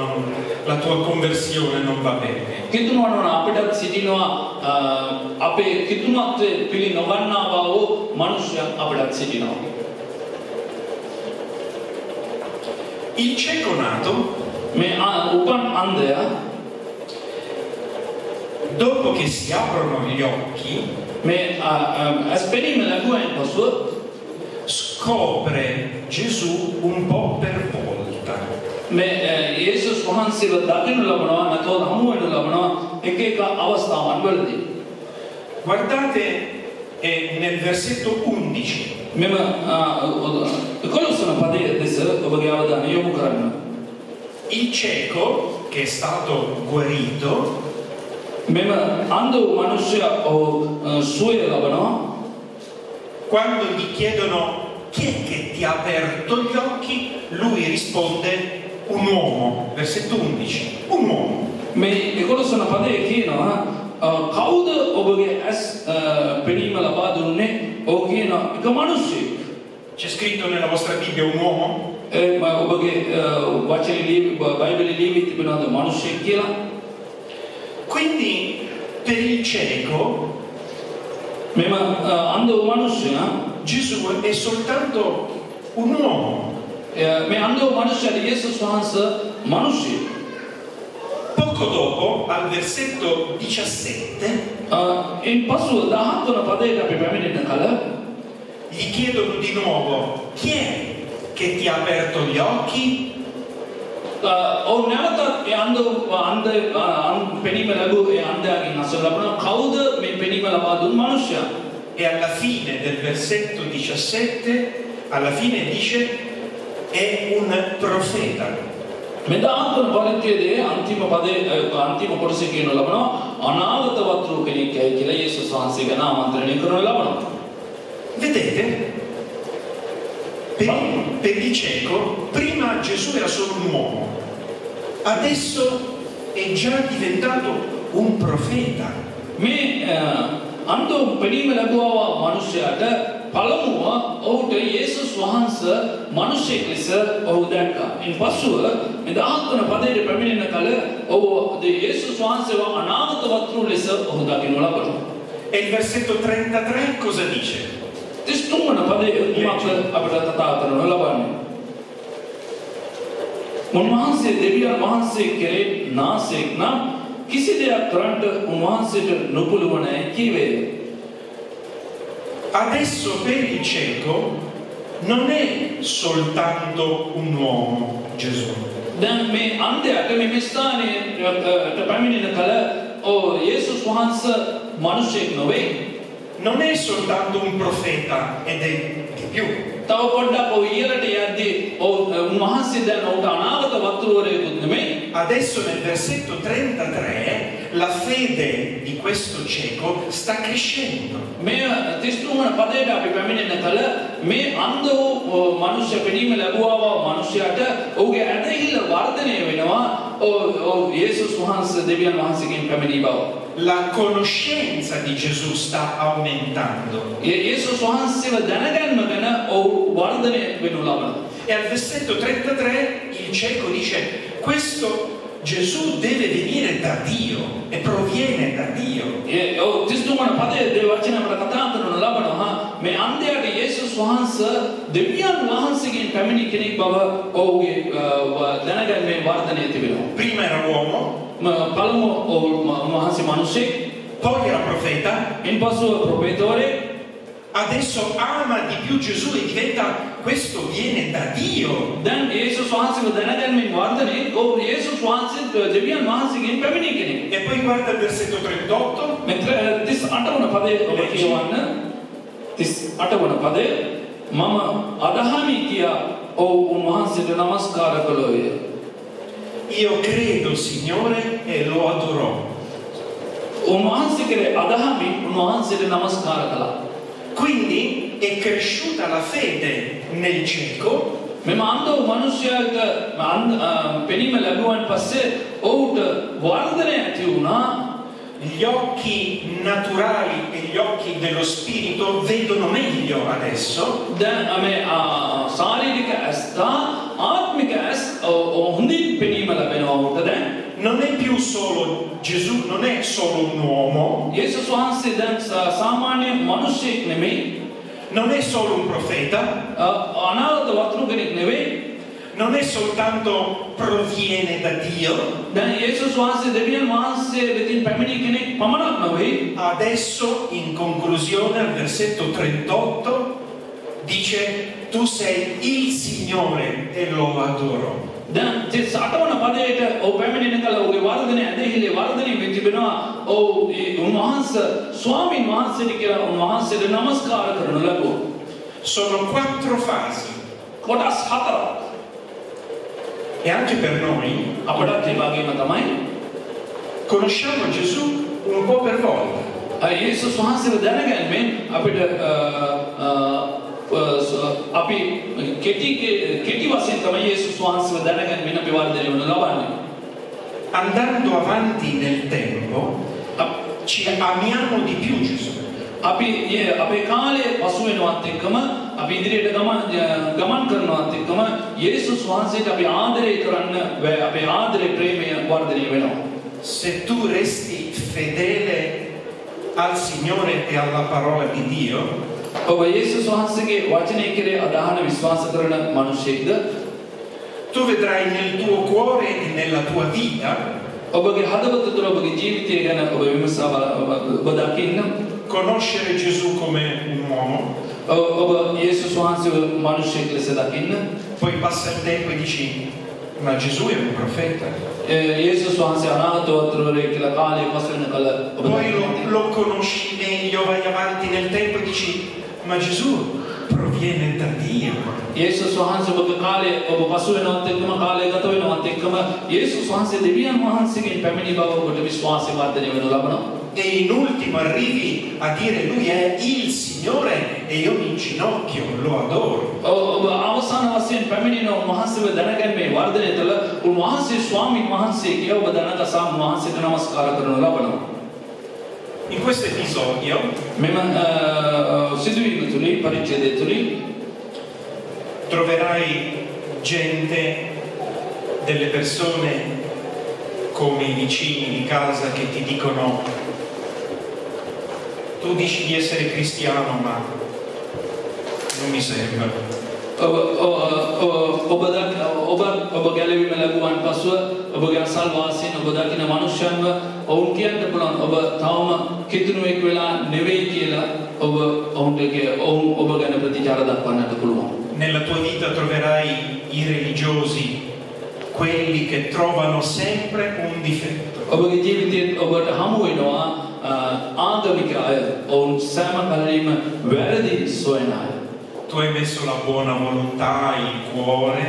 la tua conversione non va bene. කිතුරුවන් වන අපට සිටිනවා අපේ කිතුරුත්වයේ පිළි නොගන්නා බව මනුෂ්‍යයන් අපට සිටිනවා. Il cieco nato, මේ උපන් අන්ධයා dopo che si aprono gli occhi, මේ අස්පෙනීම ලැබුවෙන් පසු scopre Gesù un po' per volta. මේ යේසුස් වහන්සේව දකින්න ලබනවා නැතොත් හමු වෙන්න ලබනවා එක එක අවස්ථාවන් වලදී. Guardate nel versetto 11. මෙම 11 වන පදයේ දෙස ඔබගේ අවධානය යොමු කරන්න. Il cieco che è stato guarito මෙම අන්ධ වූ මනුෂ්‍යයා සුවය ලබනවා. quando gli chiedono chi è che ti ha aperto gli occhi, lui risponde un uomo. Versetto 11. Un uomo. මේ 11 වන පදයේ කියනවා කවුද ඔබගේ ඇස් පෙනීම ලබා දුන්නේ? ඔව් කියනවා එක මිනිස්සෙක්. C'è scritto nella vostra Bibbia un uomo? ඔබගේ වචනේ බයිබලයේ ලියවි තිබෙනවද මිනිස්සෙක් කියලා? Quindi per il cieco මෙම අන්ධ වූ මනුෂ්‍යයා Gesù è soltanto un uomo. මේ අන්ධ වූ මනුෂ්‍යයා යේසුස් වහන්සේ මිනිසෙක්. Poco dopo, al versetto 17, in පසුව 17 වන පදයට අපි පැමිණෙන කල gli chiedono di nuovo chi è che ti ha aperto gli occhi? නැවතත් ඒ අන්ධ පෙනීම ලැබූ ඒ අන්ධයාගෙන් අසල ලබන කවුද මේ පෙනීම ලබා දුන් මනුෂ්‍යයා? E alla fine del versetto 17, alla fine dice è un profeta. මේ 17 වන පරිච්ඡේදයේ අන්තිම පදයේ අන්තිම කොටසේ කියන ලබනවා අනාගතවත් වූ කෙනෙක් යයි කියලා යේසුස් වහන්සේ ගැන ආමන්ත්‍රණය කරන ලබනවා. Vedete? Per il cieco, prima Gesù era solo un uomo, adesso è già diventato un profeta. මේ අන්ධ පෙනීම ලැබුවා මනුෂ්‍යයාට පළමුව ඔහුට යේසුස් වහන්සේ මිනිසෙක් ලෙස ඔහු දැක්කා. ඉන් පසුව මේ 17 වන පදයේ පැමිණෙන කල ඔහු යේසුස් වහන්සේව අනාගතවත් වූ ලෙස ඔහු දකින්න ලබනවා. E il versetto 33 cosa dice? 33 වන පදයේ අපට කතා කරන ලබන්නේ. උන්වහන්සේ දෙවියන් වහන්සේ කෙරේ නාසෙක් නම් කිසි දෙයක් කරන්න උන්වහන්සේට නොපුළුවනයි කිව්වේ. Adesso per il cieco non è soltanto un uomo, Gesù. දැන් මේ අන්ධයාට මේ ස්ථානයේ පැමිණෙන කල යේසුස් වහන්සේ මිනිසෙක් නොවේ. Non è soltanto un profeta ed è di più. තව පොඩ්ඩක් ඔය ඉහළට යද්දී උන්වහන්සේ දැන් ඔහුට අනාගතවත් වූවරයෙකුත් නෙමෙයි. Adesso nel versetto 33 la fede di questo cieco sta crescendo. මේ 33 වන පදයට අපි පැමිණෙන කල මේ අන්ධ වූ මනුෂ්‍ය පෙනීම ලැබුවා මනුෂ්‍යයාට ඔහුගේ ඇදහිල්ල වර්ධනය වෙනවා. යේසුස් වහන්සේ දෙවියන් වහන්සේගෙන් පැමිණි බව. La conoscenza di Gesù sta aumentando. යේසුස් වහන්සේව දැනගන්න ගැන ඔහු වර්ධනය වෙනු ලබනවා. E al versetto 33 il cieco dice: questo Gesù deve venire da Dio e proviene da Dio. 33 වන පදයේ දෙවචන අපට කතා කරන ලබනවා. මේ අන්ධයාට යේසුස් වහන්සේ දෙවියන් වහන්සේගෙන් පැමිණි කෙනෙක් බව ඔහුගේ දැනගැනීමේ වර්ධනය තිබෙනවා. Prima era uomo, පළමුව ඔහු වහන්සේ මිනිසෙක්, poi era profeta, in පසුව ප්‍රොෆෙතවරයෙක්. adesso ama di più Gesù e diventa questo viene da Dio. දැන් යේසුස් වහන්සේව දැනගැනීමේ වර්ධනය ඔහු යේසුස් වහන්සේ දෙවියන් වහන්සේගෙන් පැමිණි කෙනෙක්. E poi guarda il versetto 38. මෙතන 38 වන පදයේ ඔබ කියවන්න 38 වන පදයේ මම අදහමි කියා ඔහු උන්වහන්සේට නමස්කාර කළෝය. Io credo, Signore, e lo adorò. උන්වහන්සේ කෙරේ අදහමි උන්වහන්සේට නමස්කාර කළා. Quindi è cresciuta la fede nel cieco. මෙම අන්ධ වූ මිනිසයාට පෙනීම ලැබුවන් පස්සේ ඔහුට වර්ධනය ඇති වුණා. gli occhi naturali e gli occhi dello spirito vedono meglio adesso. දැන් මේ ශාරීරික ඇස්තා ආත්මික ඇස් හොඳින් පෙනීම ලැබෙනවා උට දැන්. Non è più solo Gesù, non è solo un uomo. යේසුස් වහන්සේ දැන් සාමාන්‍ය මිනිසෙක් නෙමෙයි. Non è solo un profeta. අනාගත වතුරු කෙනෙක් නෙවෙයි. Non è soltanto proviene da Dio. දැන් යේසුස් වහන්සේ දෙවියන් වහන්සේ වෙතින් පැමිණි කෙනෙක් පමණක් නෙවෙයි. Adesso in conclusione al versetto 38 dice tu sei il Signore e lo adoro. දැන් 38 වන පදයට ඔව් පැමිණෙන කල ඔහුගේ වර්ධනය ඇදහිලි වර්ධනය වෙ තිබෙනවා. ඔව් ඒ උන්වහන්සේ ස්වාමීන් වහන්සේට කියලා උන්වහන්සේට নমස්කාර කරනු ලැබුවා. Sono 4 fasi. කොටස් 4ක්. E anche per noi අපටත් ඒ වගේම තමයි conosciamo Gesù un po' per volta. යේසුස් වහන්සේව දැනගැනීමෙන් අපිට අපි කෙටි වශයෙන් තමයි යේසුස් වහන්සේව දැනගැනීමෙන් අපි වර්ධනය වෙනු ලබන්නේ. Andando avanti nel tempo ci amiamo di più Gesù. අපි අපේ කාලය පසු වෙනවත් එක්කම අපි ඉදිරියට ගමන් කරනවත් එක්කම යේසුස් වහන්සේට අපි ආදරය කරන්න අපේ ආදරේ ප්‍රේමය වර්ධනය වෙනවා. Se tu resti fedele al Signore e alla parola di Dio, ඔබ යේසුස් වහන්සේගේ වචනය කෙරේ අදහන විශ්වාස කරන මිනිසෙක්ද? tu vedrai nel tuo cuore e nella tua vita ඔබගේ හදවත තුළ ඔබගේ ජීවිතය ගැන ඔබ විමසා ඔබ දකින්න. conoscere Gesù come un uomo. ඔබ යේසුස් වහන්සේව මිනිසෙක් ලෙස දකින්න. Poi passa il tempo e dici ma Gesù è un profeta. යේසුස් වහන්සේ අනාගත වතුරේ කියලා කාලය පසු වෙන කල ඔබ Poi lo conosci meglio, vai avanti nel tempo e dici ma Gesù proviene da Dio. යේසුස් වහන්සේ ඔබගේ කාලය ඔබ පසු වෙනවත් එක්කම කාලය ගත වෙනවත් එක්කම යේසුස් වහන්සේ දෙවියන් වහන්සේගෙන් පැමිණි බව ඔබට විශ්වාසය වර්ධනය වෙනු ලබනවා. E in ultimo arrivi a dire lui è il Signore e io mi inginocchio, lo adoro. ඔබ අවසාන වශයෙන් පැමිණෙන උන්වහන්සේව දැනගැනීමේ වර්ධනය තුළ උන්වහන්සේ ස්වාමීන් වහන්සේ කියලා ඔබ දැනගසා උන්වහන්සේට නමස්කාර කරනු ලබනවා. In questo episodio මෙම සිදුවීම තුළින් පරිච්ඡේදය තුළින් troverai gente, delle persone come i vicini di casa che ti dicono tu dici di essere cristiano ma non mi sembra. ඔබ ගැලවීම ලැබුවන් පසුව ඔබගේ අසල් වාසීන් ඔබ දකින මනුෂ්‍යයන්ව ඔවුන් කියන්න පුළුවන් ඔබ තවම කිතුණුවෙක් වෙලා නෙවෙයි කියලා ඔවුන් ඔබ ගැන ප්‍රතිචාර දක්වන්නට පුළුවන්. Nella tua vita troverai i religiosi, quelli che trovano sempre un difetto. ඔබගේ ජීවිතයේ ඔබට හමු වෙනවා ආගමික අය ඔවුන් සෑම කලෙම වැරදි සොයන අය. Tu hai messo la buona volontà, il cuore,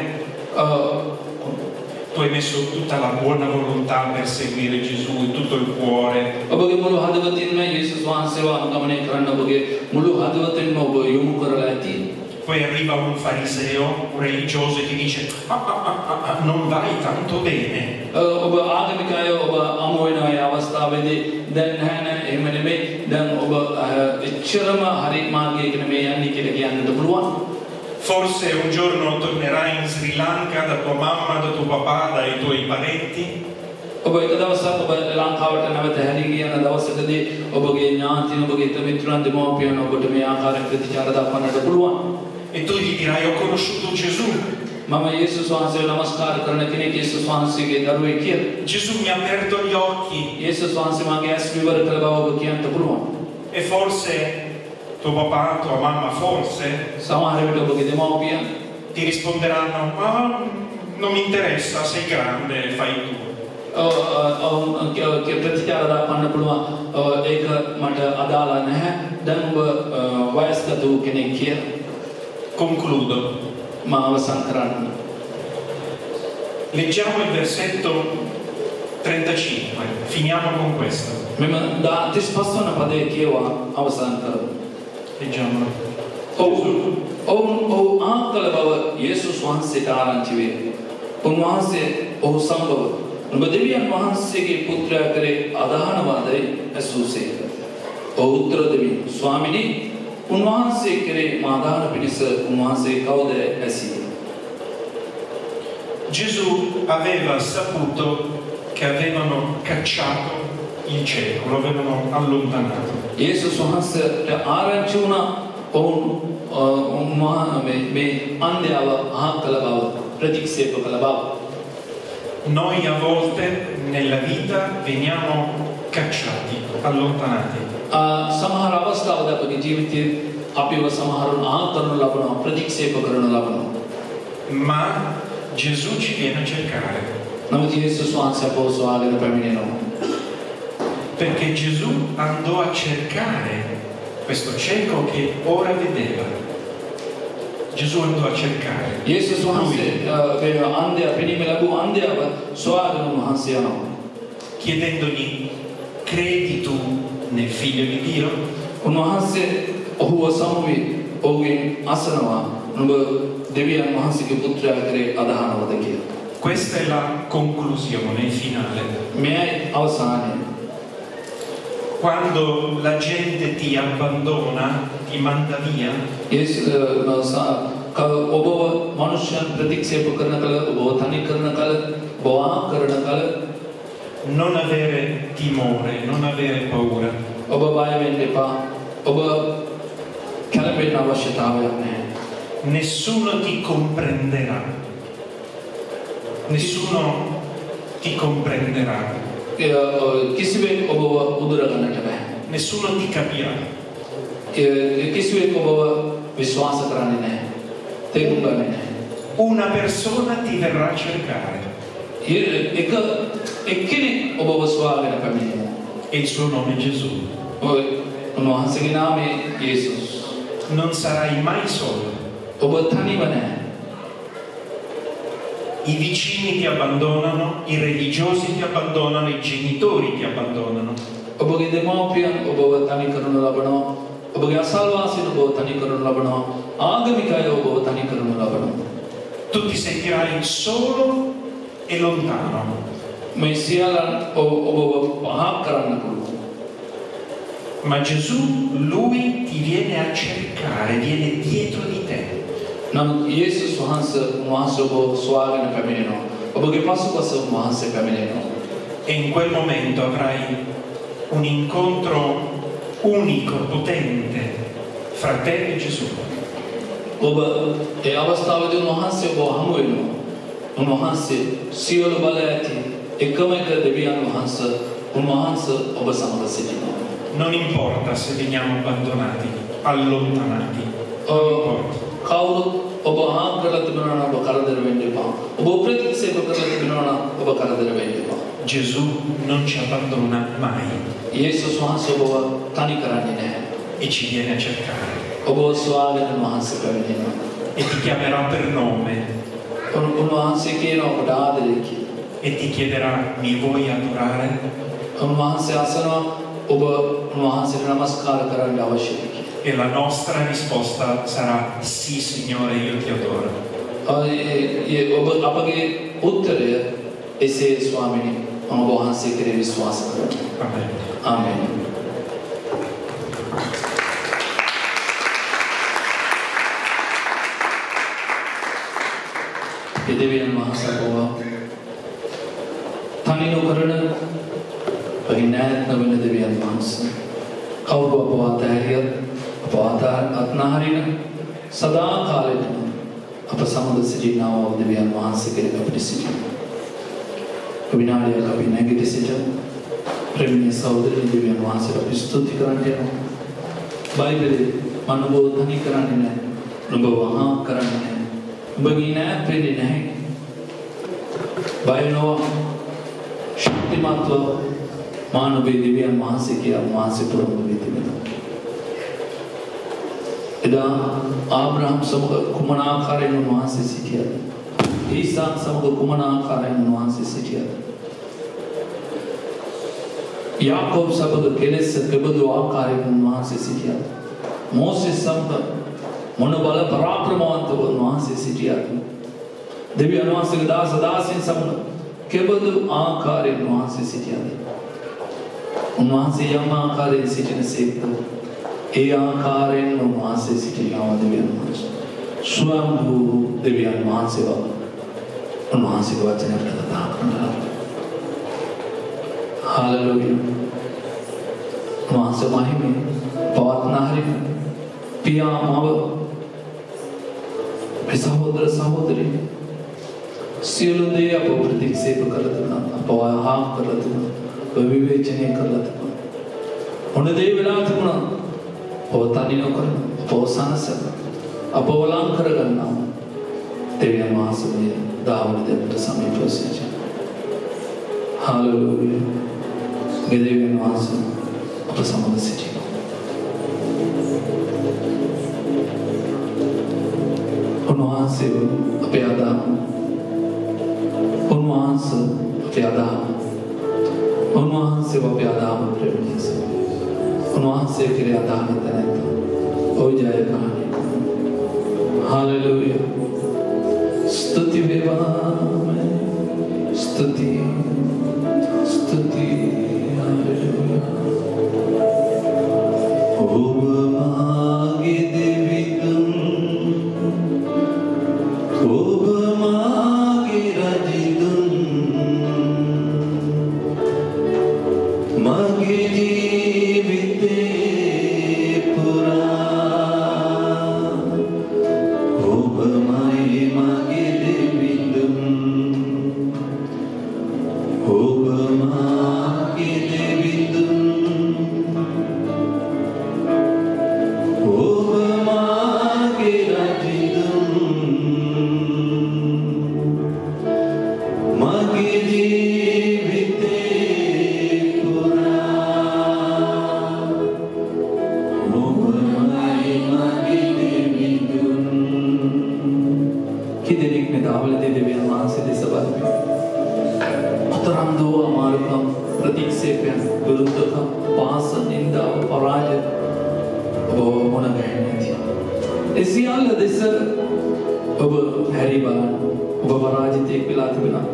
tu hai messo tutta la buona volontà per seguire Gesù e tutto il cuore. ඔබගේ මුළු හදවතින්ම යේසුස් වහන්සේව අනුගමනය කරන්න ඔබගේ මුළු හදවතින්ම ඔබ යොමු කරලා ඇති. Poi arriva un fariseo, un religioso e ti dice non vai tanto bene. ඔබ ආගමික අය ඔබ අමු වෙන අය අවස්ථාවේදී දැන් නැහැ එහෙම නෙමෙයි දැන් ඔබ එච්චරම හරි මාර්ගයක නෙමෙයි යන්නේ කියලා කියන්නත් පුළුවන්. Forse un giorno tornerai in Sri Lanka da tua mamma, da tuo papà, dai tuoi parenti. ඔබ එක දවසක් ඔබ ලංකාවට නැවත හැරී ගියන දවසකදී ඔබගේ ඥාතීන් ඔබගේ හිත මිතුරන් දෙමව්පියන් ඔබට මේ ආකාරයෙන් ප්‍රතිචාර දක්වන්නට පුළුවන්. E tu gli dirai ho conosciuto Gesù. මම යේසුස් වහන්සේව නමස්කාර කරන කෙනෙක් යේසුස් වහන්සේගේ දරුවෙක් කියලා. Gesù mi ha aperto gli occhi. යේසුස් වහන්සේ මගේ ඇස් විවර කළ බව ඔබ කියන්න පුළුවන්. E forse tuo papà, tua mamma forse සමහර විට ඔබගේ දෙමව්පියන් ti risponderanno ma non mi interessa, sei grande, fai tu. ප්‍රතිචාර දක්වන්න පුළුවන්. ඒක මට අදාළ නැහැ. දැන් ඔබ වයස්ගත වූ කෙනෙක් කියලා. Concludo. මම අවසන් කරන්න. Leggiamo il versetto 35. Finiamo con questo. මෙම 35 වන පදයේ කියවා අවසන් කරමු. Leggiamolo. ඔවුන් ආකල බව යේසුස් වහන්සේට ආරංචි වේ. උන්වහන්සේ ඔහු සමග ඔබ දෙවියන් වහන්සේගේ පුත්‍රයා කරේ අදහනවාදයි ඇසූසේක. ඔහු උත්තර දෙමින් ස්වාමිනී උන්වහන්සේ කරේ මා අදහන පිණිස උන්වහන්සේ කවුද ඇසීය. Gesù aveva saputo che avevano cacciato il cieco, lo avevano allontanato. යේසුස් වහන්සේට ආරංචි වුණා ඔවුන් මේ අන්ධයව අහක් කළ බව ප්‍රතික්ෂේප කළ බව. Noi a volte nella vita veniamo cacciati, allontanati. සමහර අවස්ථාවල අපගේ ජීවිතයේ අපිව සමහරුන් අහක් කරනු ලබනවා ප්‍රතික්ෂේප කරනු ලබනවා. Ma Gesù ci viene a cercare. නමුත් යේසුස් වහන්සේ අපව සොයාගෙන පැමිණෙනවා. Perché Gesù andò a cercare questo cieco che ora vedeva. Gesù andò a cercare. යේසුස් වහන්සේ අන්ධයා පෙනීම ලැබූ අන්ධයාව සොයාගෙන වහන්සේ යනවා. Chiedendogli, credi tu nel figlio di Dio? උන්වහන්සේ ඔහුව සමුවේ ඔහුගෙන් අසනවා නුඹ දෙවියන් වහන්සේගේ පුත්‍රයා කරේ අදහනවද කියලා. Questa è la conclusione, il finale. මෙයයි අවසානය. Quando la gente ti abbandona, ti manda via, ඔබව මනුෂ්‍යයන් ප්‍රතික්ෂේප කරන කල ඔබව තනි කරන කල බවා කරන කල non avere timore, non avere paura. ඔබ බය වෙන්න එපා. ඔබ කලබෙන්න අවශ්‍යතාවයක් නැහැ. Nessuno ti comprenderà. Nessuno ti comprenderà. කිසිවෙක් ඔබව උදුරගන්නට බෑ. Nessuno ti capirà. කිසිවෙක් ඔබව විශ්වාස කරන්නේ නැහැ. තේරුම් ගන්නේ නැහැ. Una persona ti verrà a cercare. එක්කෙනෙක් ඔබව සොයාගෙන පැමිණෙනවා. E il suo nome è Gesù. උන්වහන්සේගේ නාමය යේසුස්. Non sarai mai solo. ඔබ තනිව නැහැ. I vicini ti abbandonano, i religiosi ti abbandonano, i genitori ti abbandonano. ඔබගේ දෙමව්පියන් ඔබව තනි කරනු ලබනවා. ඔබගේ අසල්වාසීන් ඔබව තනි කරනු ලබනවා. ආගමික අය ඔබව තනි කරනු ලබනවා. Tu ti sentirai solo e lontano. මේ සියල්ලන් ඔබව පහක් කරන්න පුළුවන්. Ma Gesù, lui ti viene a cercare, viene dietro di te. නමුත් යේසුස් වහන්සේ ඔබව සොයාගෙන පැමිණෙනවා. ඔබගේ පසුපස වහන්සේ පැමිණෙනවා. E in quel momento avrai un incontro unico, potente fra te e Gesù. ඔබ ඒ අවස්ථාවේදී වහන්සේ ඔබ හමු වෙනවා. උන්වහන්සේ සියලු බල ඇති එකම එක දෙවියන් වහන්සේ උන්වහන්සේ ඔබ සමග සිටිනවා. Non importa se veniamo abbandonati, allontanati. කවුරුත් ඔබ අහක් කරලා තිබෙනවා නම් ඔබ කරදර වෙන්න එපා. ඔබ ප්‍රතික්ෂේප කරලා තිබෙනවා නම් ඔබ කරදර වෙන්න එපා. Gesù non ci abbandona mai. යේසුස් වහන්සේ ඔබව තනි කරන්නේ නැහැ. E ci viene a cercare. ඔබව සොයාගෙන වහන්සේ පැමිණෙනවා. E ti chiamerà per nome. උන්වහන්සේ කියනවා ඔබට ආදරේ කියලා. E ti chiederà, mi vuoi adorare? උන්වහන්සේ අසනවා ඔබ උන්වහන්සේට නමස්කාර කරන්න අවශ්‍යද කියලා. E la nostra risposta sarà sì, Signore, io ti adoro. ඔබ අපගේ උත්තරය එසේ ස්වාමිනී මම ඔබ වහන්සේ කෙරෙහි විශ්වාස කරනවා. Amen. ආමේන්. දෙවියන් වහන්සේ ඔබව තනි නොකරන පරිණාමය වෙන දෙවියන් වහන්සේ කවුරු අපව අතහැරියත් අපව අත්නහරින සදා කාලෙටම අප සමග සිටිනා වූ දෙවියන් වහන්සේ කෙරෙහි අපිට සිටිනවා. විනාඩියක් අපි නැගිට සිටමු. ප්‍රේමීය සහෝදරයන් දෙවියන් වහන්සේට අපි ස්තුති කරන්න යනවා. බයිබලයේ මනෝබෝ තනි කරන්නේ නැහැ. නුඹ වහා කරන්නේ නැහැ. උඹගේ නෑ පෙන්නේ නැහැ. බය නොව ශක්තිමත්ව මානවී දෙවියන් වහන්සේ කියලා වහන්සේ පුරමුණු වෙතිනවා. එදා ආබ්‍රහම් සමග කුමන ආකාරයෙන් වහන්සේ සිටියද? ඊසාක් සමග කුමන ආකාරයෙන් වහන්සේ සිටියද? යාකෝබ් සමග කෙලෙස් කෙබඳු ආකාරයෙන් වහන්සේ සිටියද? මෝසෙස් සමග මොන බල පරාක්‍රමවන්තව වහන්සේ සිටියද? දෙවියන් වහන්සේගේ දාස දාසීන් සමග කෙබඳු ආකාරයෙන් උන්වහන්සේ සිටියද? උන්වහන්සේ යම් ආකාරයෙන් සිටිනසේක ඒ ආකාරයෙන් උන්වහන්සේ සිටිනවා දෙවියන් වහන්සේ. ස්වයංභූ දෙවියන් වහන්සේ උන්වහන්සේගේ වචනයට කතා කරනවා. හාලෙලූයා. උන්වහන්සේ මහිමේ පවත්නා හරින පියා මව සහෝදර සහෝදරි සියලු දේ අප ප්‍රතික්ෂේප කරලා තිබුණා. අපව හා කරලා තිබුණා. විවේචනය කරලා තිබුණා. මොන දේ වෙලා තිබුණා. අපව තනි නොකර අපව සනසන අපව ලං කරගන්නා දෙවියන් වහන්සේ දාවන දෙන්නට සමීපව සිටියා. හාලෙලූයා. දෙවියන් වහන්සේ අප සමග සිටිනවා. උන්වහන්සේ අපේ අදහම උන්වහන්සේ අපේ අදහම ප්‍රේමීස උන්වහන්සේ කෙරේ අදහන තැනට ඔය ජය ගන්න. හාලෙලූයා. ස්තුති වේවා. ස්තුති හාලෙලූයා. ඔබ මාගේ දෙවිතුන් ඔබ මාගේ රජිතුන් මගේ ජීවිතේ පුරා ඔබමයි මගේ දෙවිතුන් ඔබ මාගේ දෙවිතුන් ඔබ මාගේ රජිතුන් මගේ ජීවිතේ පුරා ඔබමයි මගේ දෙවිතුන්. කිදෙනෙක් මේ දාවලදී දෙවියන් වහන්සේ දෙස බලමින් අතරම් දෝ අමාරුකම් ප්‍රතික්ෂේපයන් විරුද්ධකම් පාස නින්දාව පරාජය ඔබ මොන ගැහෙන්නේ? ඒ සියල්ල දෙස ඔබ හැරි බලන්න. ඔබ පරාජිතයෙක් වෙලා තිබෙනවා.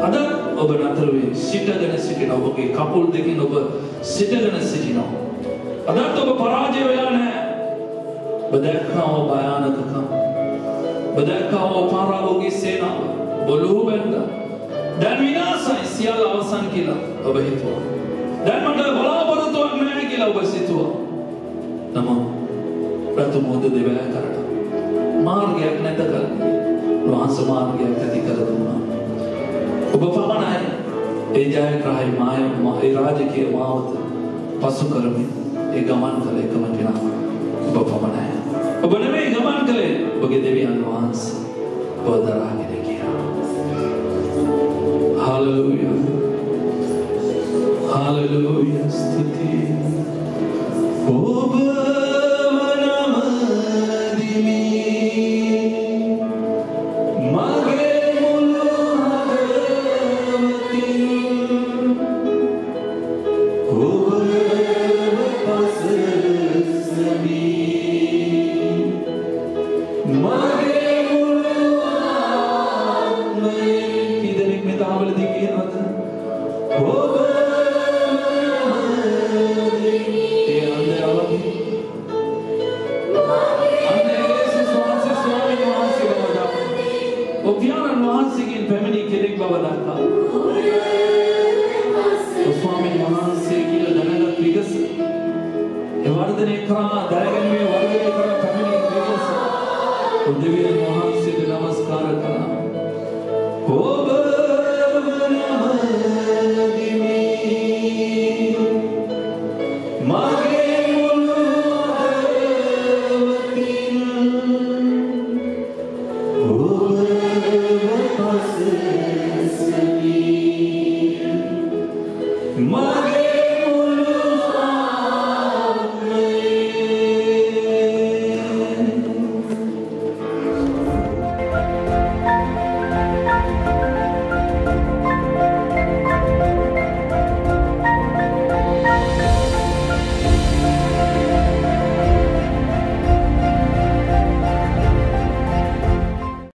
අද ඔබ නතර වෙයි. සිටගෙන සිටින ඔබගේ කකුල් දෙකෙන් ඔබ සිටගෙන සිටිනවා. අදත් ඔබ පරාජය වෙලා නැහැ. ඔබ දැක්කව භයානකකම්. ඔබ දැක්කව පාරාවෝගේ සේනාව. බොළු බැන්දා. දැන් විනාශයි සියල්ල අවසන් කියලා ඔබ හිතුවා. දැන් මට බලාපොරොත්තුවක් නැහැ කියලා ඔබ සිතුවා. නමුත් ප්‍රථමෝද දෙවැය කරට මාර්ගයක් නැත කල වහන්ස මාර්ගයක් ඇති කර දුන්නා. ඔබ පමණයි ඒ ජයග්‍රහයි ඒ රාජකීය මාවත පසු කරමින් ඒ ගමන් කළ එකම කෙනා ඔබ පමණයි. ඔබ නෙමෙයි ගමන් කළේ ඔබගේ දෙවියන් වහන්සේ ඔබ දරාගෙන ගියා. හාලෙලූයා. හාලෙලූයා. ස්තුති ඔබ දෙවියන් වහන්සේට නමස්කාර කළා. ඔබ